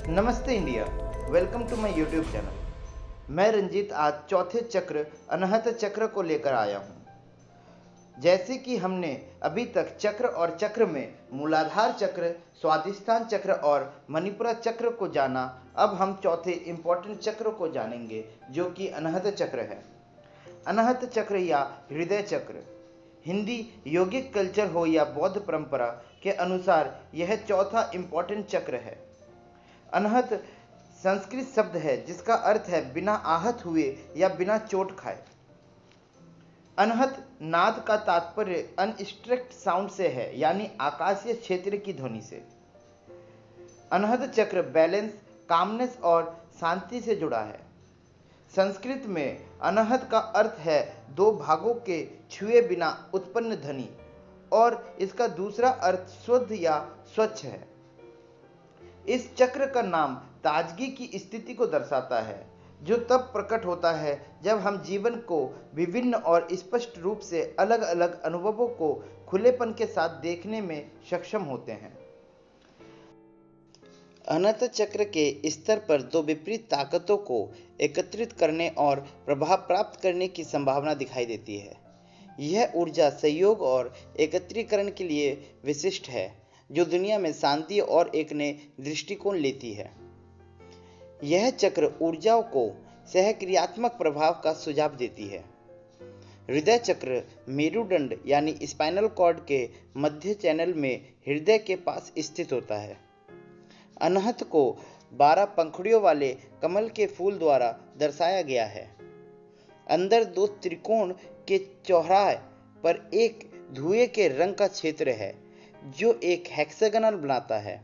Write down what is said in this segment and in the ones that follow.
नमस्ते India, welcome to my YouTube channel. मैं रंजीत आज चौथे चक्र अनहत चक्र को लेकर आया हूँ। जैसे कि हमने अभी तक चक्र और चक्र में मूलाधार चक्र, स्वाधिष्ठान चक्र और मणिपुरा चक्र को जाना, अब हम चौथे इम्पोर्टेंट चक्र को जानेंगे जो कि अनहत चक्र है। अनहत चक्र या हृदय चक्र, हिंदी योगिक कल्चर हो या बौद्ध परंपरा के अनुसार यह चौथा इम्पोर्टेंट चक्र है। अनहत संस्कृत शब्द है जिसका अर्थ है बिना आहत हुए या बिना चोट खाए। अनहत नाद का तात्पर्य अनस्ट्रक्ट साउंड से है, यानी आकाशीय क्षेत्र की ध्वनि से। अनहत चक्र बैलेंस, कामनेस और शांति से जुड़ा है। संस्कृत में अनहत का अर्थ है दो भागों के छुए बिना उत्पन्न ध्वनि, और इसका दूसरा अर्थ शुद्ध या स्वच्छ है। इस चक्र का नाम ताजगी की स्थिति को दर्शाता है, जो तब प्रकट होता है जब हम जीवन को विभिन्न और स्पष्ट रूप से अलग अलग अनुभवों को खुलेपन के साथ देखने में सक्षम होते हैं। अनहत चक्र के स्तर पर दो विपरीत ताकतों को एकत्रित करने और प्रभाव प्राप्त करने की संभावना दिखाई देती है। यह ऊर्जा सहयोग और एकत्रीकरण के लिए विशिष्ट है, जो दुनिया में शांति और एक नए दृष्टिकोण लेती है। यह चक्र ऊर्जाओं को सहक्रियात्मक प्रभाव का सुझाव देती है। हृदय चक्र मेरुदंड यानी स्पाइनल कॉर्ड के मध्य चैनल में हृदय के पास स्थित होता है। अनहत को 12 पंखुड़ियों वाले कमल के फूल द्वारा दर्शाया गया है। अंदर दो त्रिकोण के चौराहे पर एक धुएं के रंग का क्षेत्र है जो एक हेक्सागनल बनाता है।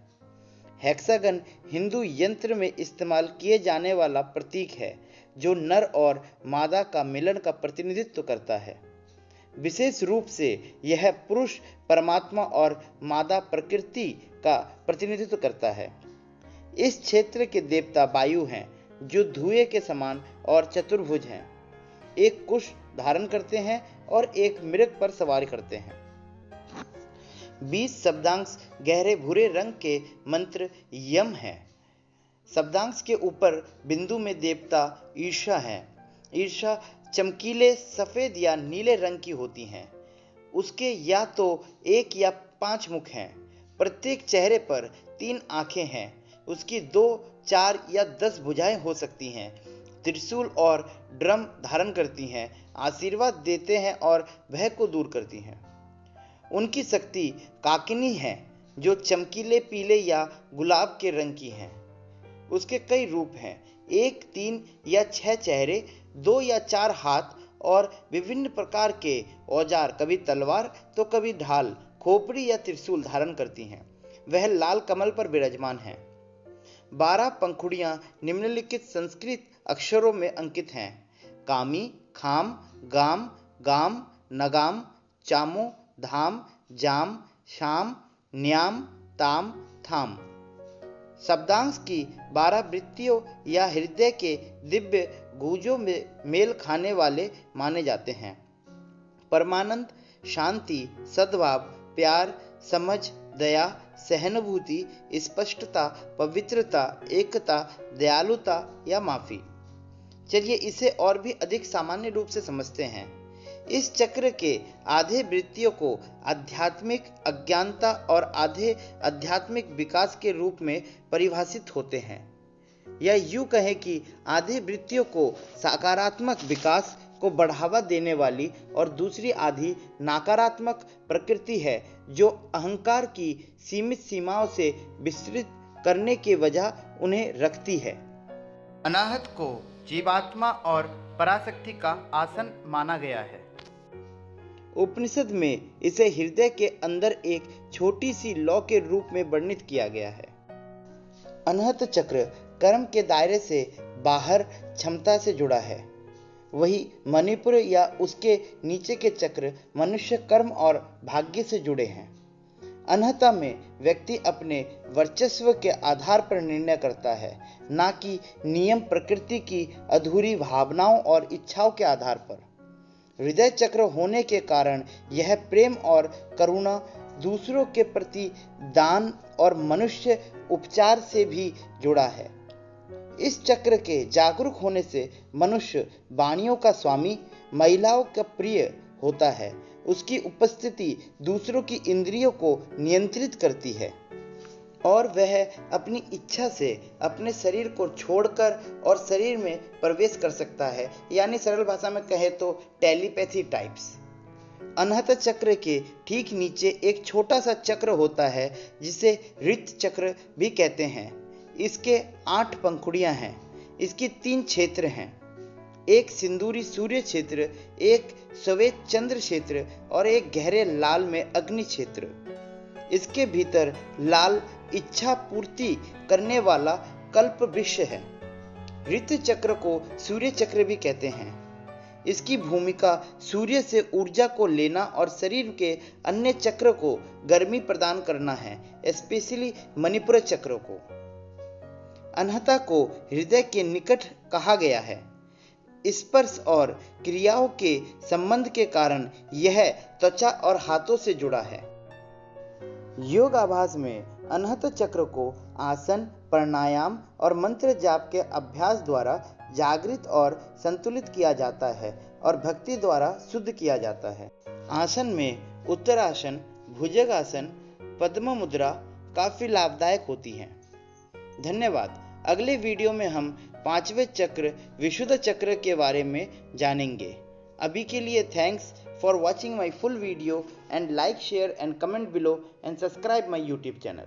हेक्सागन हिंदू यंत्र में इस्तेमाल किए जाने वाला प्रतीक है जो नर और मादा का मिलन का प्रतिनिधित्व करता है। विशेष रूप से यह पुरुष परमात्मा और मादा प्रकृति का प्रतिनिधित्व करता है। इस क्षेत्र के देवता वायु हैं, जो धुएं के समान और चतुर्भुज हैं, एक कुश धारण करते हैं और एक मृग पर सवारी करते हैं। 20 शब्दांश गहरे भूरे रंग के मंत्र यम है। शब्दांश के ऊपर बिंदु में देवता ईर्षा है। ईर्षा चमकीले सफेद या नीले रंग की होती हैं। उसके या तो 1 या 5 मुख हैं। प्रत्येक चेहरे पर 3 आंखें हैं। उसकी 2, 4 या 10 भुजाएं हो सकती हैं। त्रिशूल और ड्रम धारण करती हैं, आशीर्वाद देते हैं और भय को दूर करती हैं। उनकी शक्ति काकिनी है, जो चमकीले पीले या गुलाब के रंग की है। उसके कई रूप हैं, 1, 3 या 6 चेहरे, 2 या 4 हाथ और विभिन्न प्रकार के औजार, कभी तलवार तो कभी ढाल, खोपड़ी या त्रिशूल धारण करती हैं। वह लाल कमल पर विराजमान है। 12 पंखुड़ियां निम्नलिखित संस्कृत अक्षरों में अंकित हैं: कामी, खाम, गाम, गाम, नगाम, चामो, धाम, जाम, शाम, न्याम, ताम, थाम। शब्दांश की 12 वृत्तियों या हृदय के दिव्य गुजों में मेल खाने वाले माने जाते हैं। परमानंद, शांति, सद्भाव, प्यार, समझ, दया, सहानुभूति, स्पष्टता, पवित्रता, एकता, दयालुता या माफी। चलिए इसे और भी अधिक सामान्य रूप से समझते हैं। इस चक्र के आधे वृत्तियों को आध्यात्मिक अज्ञानता और आधे आध्यात्मिक विकास के रूप में परिभाषित होते हैं। या यूं कहें कि आधे वृत्तियों को सकारात्मक विकास को बढ़ावा देने वाली और दूसरी आधी नकारात्मक प्रकृति है, जो अहंकार की सीमित सीमाओं से विस्तृत करने के वजह उन्हें रखती है। अनाहत को जीवात्मा और पराशक्ति का आसन माना गया है। उपनिषद में इसे हृदय के अंदर एक छोटी सी लौ के रूप में वर्णित किया गया है। अनहत चक्र कर्म के दायरे से बाहर क्षमता से जुड़ा है। वही मणिपुर या उसके नीचे के चक्र मनुष्य कर्म और भाग्य से जुड़े हैं। अनहता में व्यक्ति अपने वर्चस्व के आधार पर निर्णय करता है, ना कि नियम प्रकृति की अधूरी भावनाओं और इच्छाओं के आधार पर। हृदय चक्र होने के कारण यह प्रेम और करुणा, दूसरों के प्रति दान और मनुष्य उपचार से भी जुड़ा है। इस चक्र के जागरूक होने से मनुष्य वाणियों का स्वामी, महिलाओं का प्रिय होता है। उसकी उपस्थिति दूसरों की इंद्रियों को नियंत्रित करती है और वह अपनी इच्छा से अपने शरीर को छोड़कर और शरीर में प्रवेश कर सकता है, यानी सरल भाषा में कहे तो टेलीपैथी टाइप्स। अनहत चक्र के ठीक नीचे एक छोटा सा चक्र होता है जिसे ऋत चक्र भी कहते हैं। इसके 8 पंखुड़ियां हैं। इसकी 3 क्षेत्र हैं, एक सिंदूरी सूर्य क्षेत्र, एक श्वेत चंद्र क्षेत्र और एक गहरे लाल में अग्नि क्षेत्र। इसके भीतर लाल इच्छा पूर्ति करने वाला कल्प वृक्ष है। ऋत चक्र को सूर्य चक्र भी कहते हैं। इसकी भूमिका सूर्य से ऊर्जा को लेना और शरीर के अन्य चक्र को गर्मी प्रदान करना है, स्पेशली मणिपुर चक्र को। अनहता को हृदय के निकट कहा गया है। स्पर्श और क्रियाओं के संबंध के कारण यह त्वचा और हाथों से जुड़ा है। योगाभ्यास में अनहत चक्र को आसन, प्राणायाम और मंत्र जाप के अभ्यास द्वारा जागृत और संतुलित किया जाता है और भक्ति द्वारा शुद्ध किया जाता है। आसन में उत्तरासन, भुजंगासन, पद्म मुद्रा काफी लाभदायक होती हैं। धन्यवाद। अगले वीडियो में हम 5वें चक्र विशुद्ध चक्र के बारे में जानेंगे। अभी के लिए thanks for watching my full video and like, share and comment below and subscribe my YouTube channel.